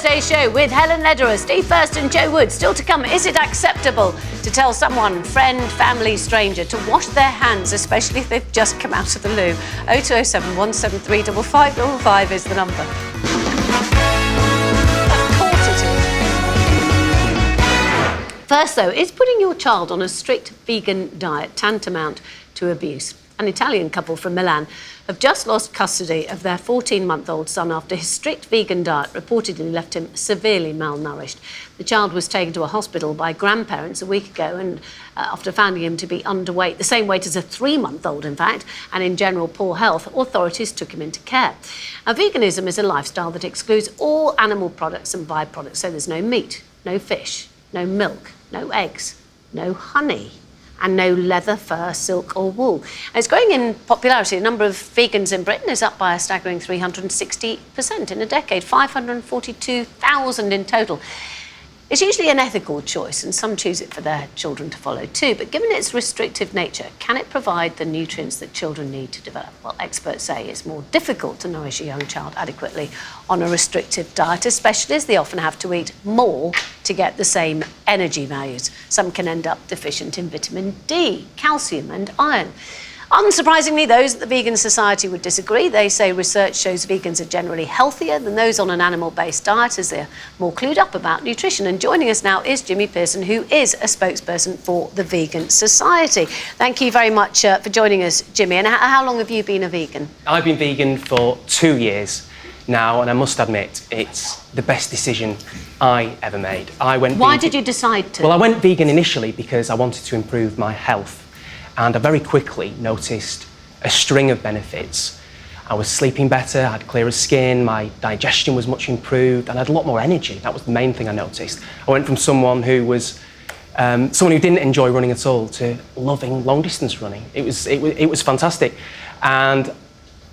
Thursday show with Helen Lederer, Steve First and Joe Wood. Still to come, is it acceptable to tell someone, friend, family, stranger, to wash their hands, especially if they've just come out of the loo? 0207 173 5555 is the number. Of course it is. First, though, is putting your child on a strict vegan diet tantamount to abuse? An Italian couple from Milan have just lost custody of their 14-month-old son after his strict vegan diet reportedly left him severely malnourished. The child was taken to a hospital by grandparents a week ago and after finding him to be underweight, the same weight as a 3-month-old, in fact, and in general poor health, authorities took him into care. Now, veganism is a lifestyle that excludes all animal products and byproducts, so there's no meat, no fish, no milk, no eggs, no honey, and no leather, fur, silk or wool. And it's growing in popularity. The number of vegans in Britain is up by a staggering 360% in a decade, 542,000 in total. It's usually an ethical choice, and some choose it for their children to follow too. But given its restrictive nature, can it provide the nutrients that children need to develop? Well, experts say it's more difficult to nourish a young child adequately on a restrictive diet, especially as they often have to eat more to get the same energy values. Some can end up deficient in vitamin D, calcium and iron. Unsurprisingly, those at the Vegan Society would disagree. They say research shows vegans are generally healthier than those on an animal-based diet as they're more clued up about nutrition. And joining us now is Jimmy Pearson, who is a spokesperson for the Vegan Society. Thank you very much for joining us, Jimmy. And how long have you been a vegan? I've been vegan for 2 years now, and I must admit, it's the best decision I ever made. Why did you decide to? Well, I went vegan initially because I wanted to improve my health. And I very quickly noticed a string of benefits. I was sleeping better, I had clearer skin, my digestion was much improved, and I had a lot more energy. That was the main thing I noticed. I went from someone who was someone who didn't enjoy running at all to loving long-distance running. It was fantastic. And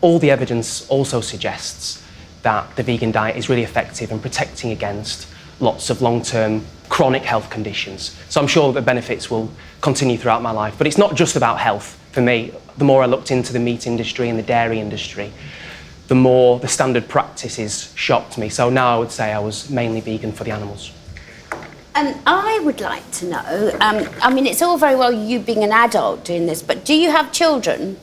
all the evidence also suggests that the vegan diet is really effective in protecting against lots of long-term chronic health conditions. So I'm sure that the benefits will continue throughout my life. But it's not just about health for me. The more I looked into the meat industry and the dairy industry, the more the standard practices shocked me. So now I would say I was mainly vegan for the animals. And I would like to know, I mean, it's all very well you being an adult doing this, but do you have children?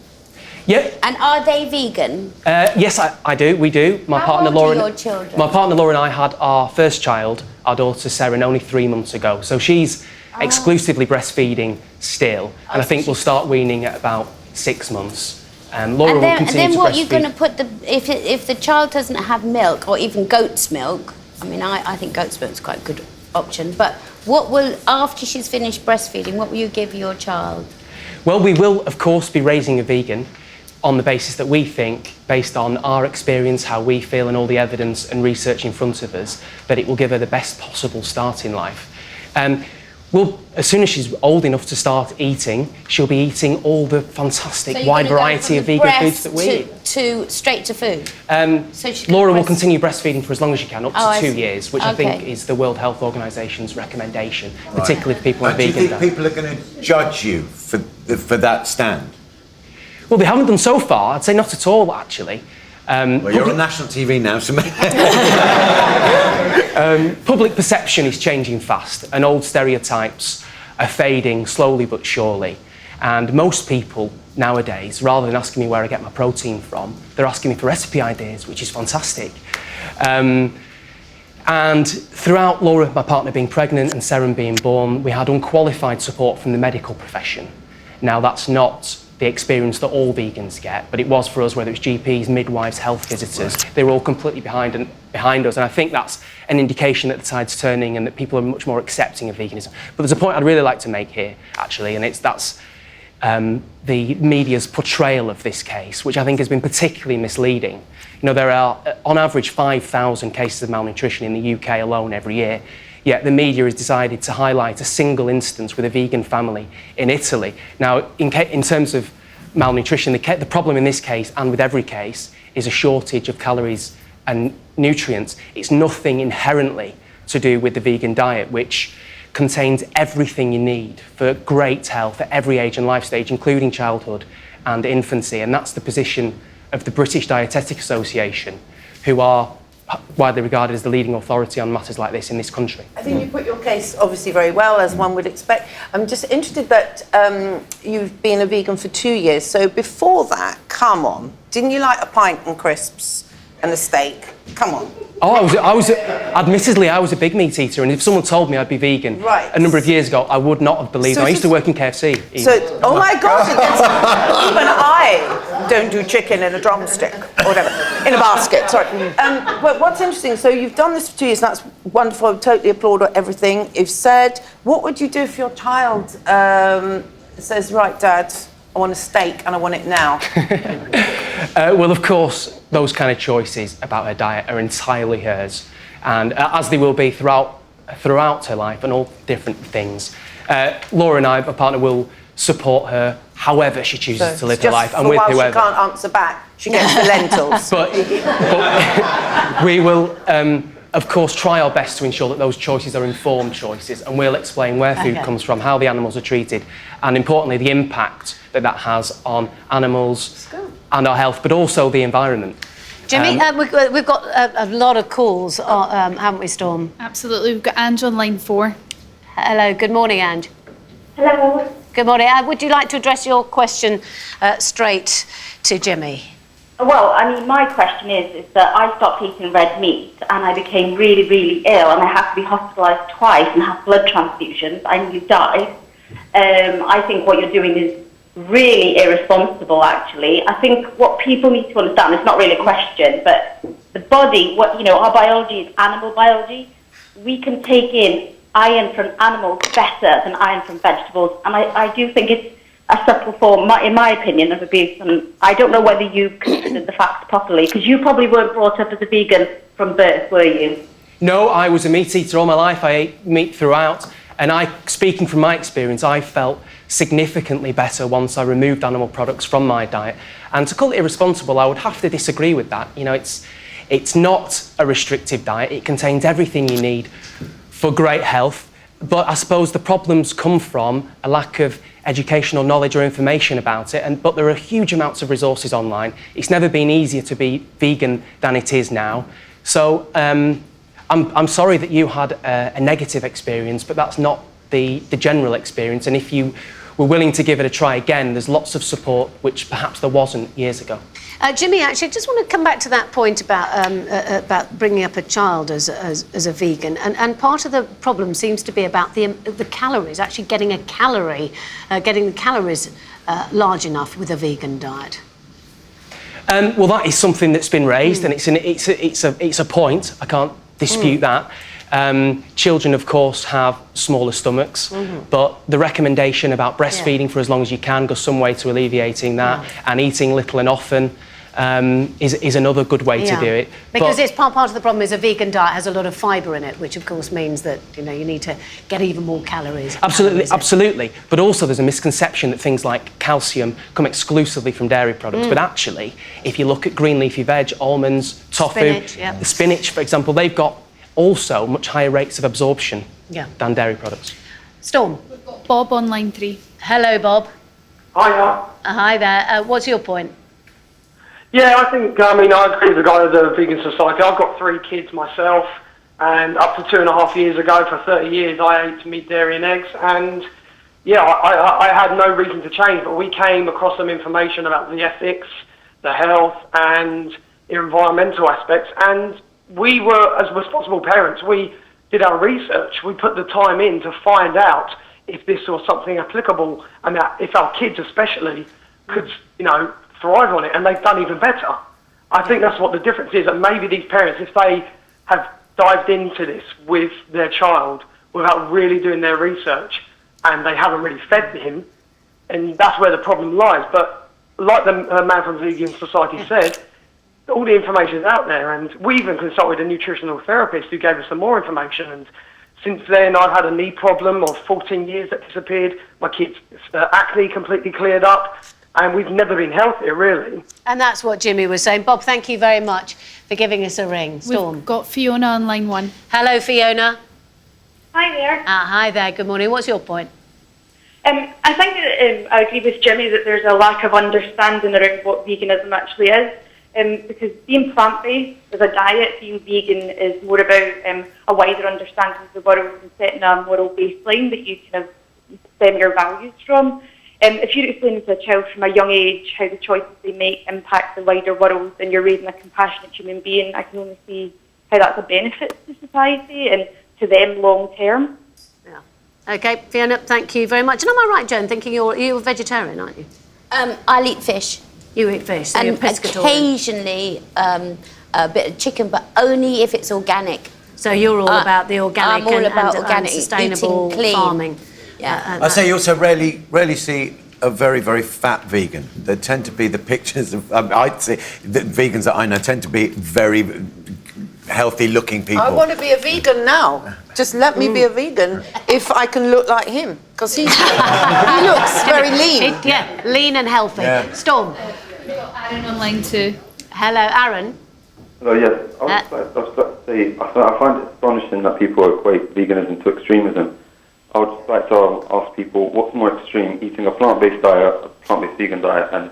Yeah. And are they vegan? Yes, I do. We do. How old are your children? My partner Laura and I had our first child, our daughter Sarah, only 3 months ago. So she's exclusively breastfeeding still, and I think we'll start weaning at about 6 months. Laura will continue to breastfeed. And then what you're going to put if the child doesn't have milk or even goat's milk? I mean, I think goat's milk is quite a good option. But what will, after she's finished breastfeeding, what will you give your child? Well, we will of course be raising a vegan on the basis that we think, based on our experience, how we feel and all the evidence and research in front of us, that it will give her the best possible start in life. As soon as she's old enough to start eating, she'll be eating all the fantastic wide variety of vegan foods that we eat. Straight to food? Laura will continue breastfeeding for as long as she can, up to 2 years, which I think is the World Health Organisation's recommendation, particularly for people on vegan diet. Do you think people are going to judge you for that stand? Well, they haven't done so far. I'd say not at all, actually. Well, you're on national TV now, so... Public perception is changing fast, and old stereotypes are fading slowly but surely. And most people nowadays, rather than asking me where I get my protein from, they're asking me for recipe ideas, which is fantastic. And throughout Laura, my partner, being pregnant and Sarah being born, we had unqualified support from the medical profession. Now, that's not the experience that all vegans get, but it was for us, whether it's GPs, midwives, health visitors. They were all completely behind us, and I think that's an indication that the tide's turning and that people are much more accepting of veganism. But there's a point I'd really like to make here, actually, and that's the media's portrayal of this case, which I think has been particularly misleading. You know, there are, on average, 5,000 cases of malnutrition in the UK alone every year. Yet the media has decided to highlight a single instance with a vegan family in Italy. Now, in terms of malnutrition, the problem in this case, and with every case, is a shortage of calories and nutrients. It's nothing inherently to do with the vegan diet, which contains everything you need for great health at every age and life stage, including childhood and infancy. And that's the position of the British Dietetic Association, who are widely regarded as the leading authority on matters like this in this country. I think you put your case obviously very well, as one would expect. I'm just interested that you've been a vegan for 2 years. So before that, come on, didn't you like a pint and crisps and a steak? Come on. Oh, admittedly, I was a big meat eater, and if someone told me I'd be vegan a number of years ago, I would not have believed them. I used to work in KFC. So, oh my gosh, even I don't do chicken in a drumstick, or whatever, in a basket, sorry. But what's interesting, so you've done this for 2 years, and that's wonderful, I totally applaud everything you've said. What would you do if your child says, right, Dad, I want a steak and I want it now? Well, of course, those kind of choices about her diet are entirely hers, and as they will be throughout her life and all different things. Laura and I, my partner, will support her however she chooses to live her life, and with whoever. She can't answer back, she gets the lentils. But we will, of course, try our best to ensure that those choices are informed choices, and we'll explain where food comes from, how the animals are treated, and importantly, the impact that has on animals and our health, but also the environment. Jimmy, we've got a lot of calls, haven't we, Storm? Absolutely. We've got Ange on line 4. Hello, good morning, Ange. Hello. Good morning. Would you like to address your question straight to Jimmy? Well, I mean, my question is that I stopped eating red meat and I became really, really ill, and I had to be hospitalised twice and have blood transfusions. I nearly died. I think what you're doing is really irresponsible, actually. I think what people need to understand, it's not really a question, but the body, our biology is animal biology. We can take in iron from animals better than iron from vegetables, and I do think it's a subtle form, in my opinion, of abuse, and I don't know whether you considered the facts properly, because you probably weren't brought up as a vegan from birth, were you? No, I was a meat eater all my life. I ate meat throughout, and speaking from my experience, I felt significantly better once I removed animal products from my diet. And to call it irresponsible, I would have to disagree with that. It's not a restrictive diet. It contains everything you need for great health, but I suppose the problems come from a lack of educational knowledge or information about it, but there are huge amounts of resources online. It's never been easier to be vegan than it is now. So I'm sorry that you had a negative experience, but that's not the general experience, and if you were willing to give it a try again, there's lots of support which perhaps there wasn't years ago. Jimmy, actually, I just want to come back to that point about bringing up a child as a vegan, and part of the problem seems to be about the calories, actually getting the calories large enough with a vegan diet. Well, that is something that's been raised, and it's a point. I can't dispute that. Children, of course, have smaller stomachs, but the recommendation about breastfeeding for as long as you can goes some way to alleviating that, and eating little and often is another good way to do it. Because it's part of the problem is a vegan diet has a lot of fibre in it, which of course means that you need to get even more calories. Absolutely. But also there's a misconception that things like calcium come exclusively from dairy products. But actually, if you look at green leafy veg, almonds, tofu, the spinach, for example, they've got also much higher rates of absorption than dairy products. Storm. We've got Bob on line 3. Hello, Bob. Hiya. Hi there. What's your point? Yeah, I agree with the guy of the Vegan Society. I've got 3 kids myself, and up to 2.5 years ago, for 30 years, I ate meat, dairy and eggs, and I had no reason to change, but we came across some information about the ethics, the health and environmental aspects, and we were, as responsible parents, we did our research. We put the time in to find out if this was something applicable, and that if our kids especially could, thrive on it, and they've done even better. I think that's what the difference is, and maybe these parents, if they have dived into this with their child without really doing their research, and they haven't really fed him, and that's where the problem lies. But like the man from the Vegan Society said, all the information is out there, and we even consulted a nutritional therapist who gave us some more information, and since then I've had a knee problem of 14 years that disappeared, my kids' acne completely cleared up, and we've never been healthier, really. And that's what Jimmy was saying. Bob, thank you very much for giving us a ring. Storm. We've got Fiona on line 1. Hello, Fiona. Hi there. Hi there, good morning. What's your point? I think that I agree with Jimmy that there's a lack of understanding around what veganism actually is. because being plant-based as a diet, being vegan is more about a wider understanding of the world and setting a moral baseline that you kind of stem your values from. If you're explaining to a child from a young age how the choices they make impact the wider world and you're raising a compassionate human being, I can only see how that's a benefit to society and to them long term. Yeah. Okay, Fiona, thank you very much. And am I right, Joan, thinking you're a vegetarian, aren't you? I'll eat fish. You eat fish, so you're And pescatarian. occasionally a bit of chicken, but only if it's organic. So you're all about the organic I'm all about and organic, sustainable eating clean. farming. Yeah. I say you also rarely see a very, very fat vegan. There tend to be the pictures of, I'd say, the vegans that I know tend to be very healthy-looking people. I want to be a vegan now. Just let me be a vegan if I can look like him, because he looks very lean. Yeah, lean and healthy. Yeah. Storm. Aaron on line 2. Hello, Aaron. Hello, yes. I was like to say, I find it astonishing that people equate veganism to extremism. I would just like to ask people, what's more extreme, eating a plant-based diet, a plant-based vegan diet, and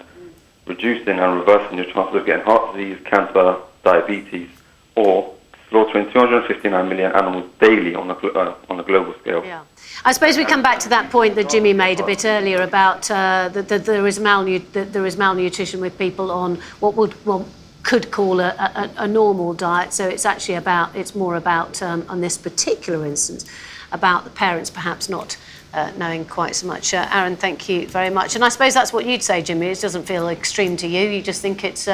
reducing and reversing your chances of getting heart disease, cancer, diabetes, or slaughtering 259 million animals daily on a global scale? Yeah. I suppose we come back to that point that Jimmy made a bit earlier about that there is malnutrition with people on what could call a normal diet. So it's more about on this particular instance, about the parents perhaps not knowing quite so much. Aaron, thank you very much. And I suppose that's what you'd say, Jimmy. It doesn't feel extreme to you. You just think it's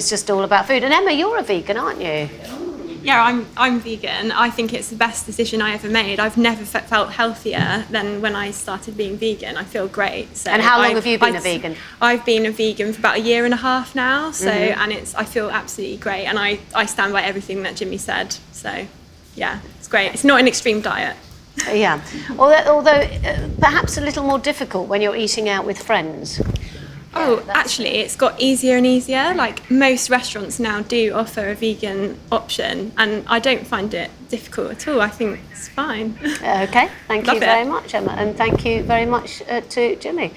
just all about food. And Emma, you're a vegan, aren't you? Yeah, I'm vegan. I think it's the best decision I ever made. I've never felt healthier than when I started being vegan. I feel great. So and how long have you been a vegan? I've been a vegan for about a year and a half now. So and I feel absolutely great. And I stand by everything that Jimmy said. So yeah, it's great. It's not an extreme diet. Yeah, although perhaps a little more difficult when you're eating out with friends. Oh, actually, it's got easier and easier. Like, most restaurants now do offer a vegan option, and I don't find it difficult at all. I think it's fine. Okay, thank you very much, Emma, and thank you very much to Jimmy.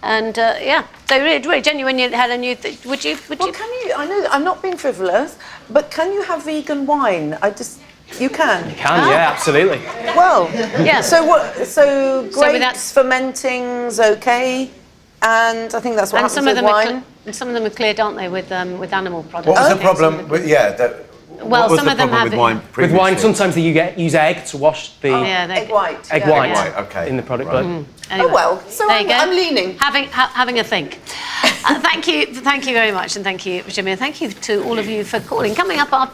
And yeah, so really genuine. You had a new. Would you? Can you? I know I'm not being frivolous, but can you have vegan wine? You can. You can, yeah, absolutely. Well, yeah. So what? So grapes, that's fermenting's okay. And I think that's what happens with wine. Some of them are cleared, aren't they, with animal products? What was the problem? What was some the of them problem have with wine With previously? wine, sometimes they use egg to wash the Egg white. egg Yeah. white Egg white, okay. in the product. Right. But Anyway, Oh well, so there you go. I'm leaning. Having a think. Thank you very much, and thank you, Jimmy, and thank you to all of you for calling. Coming up after the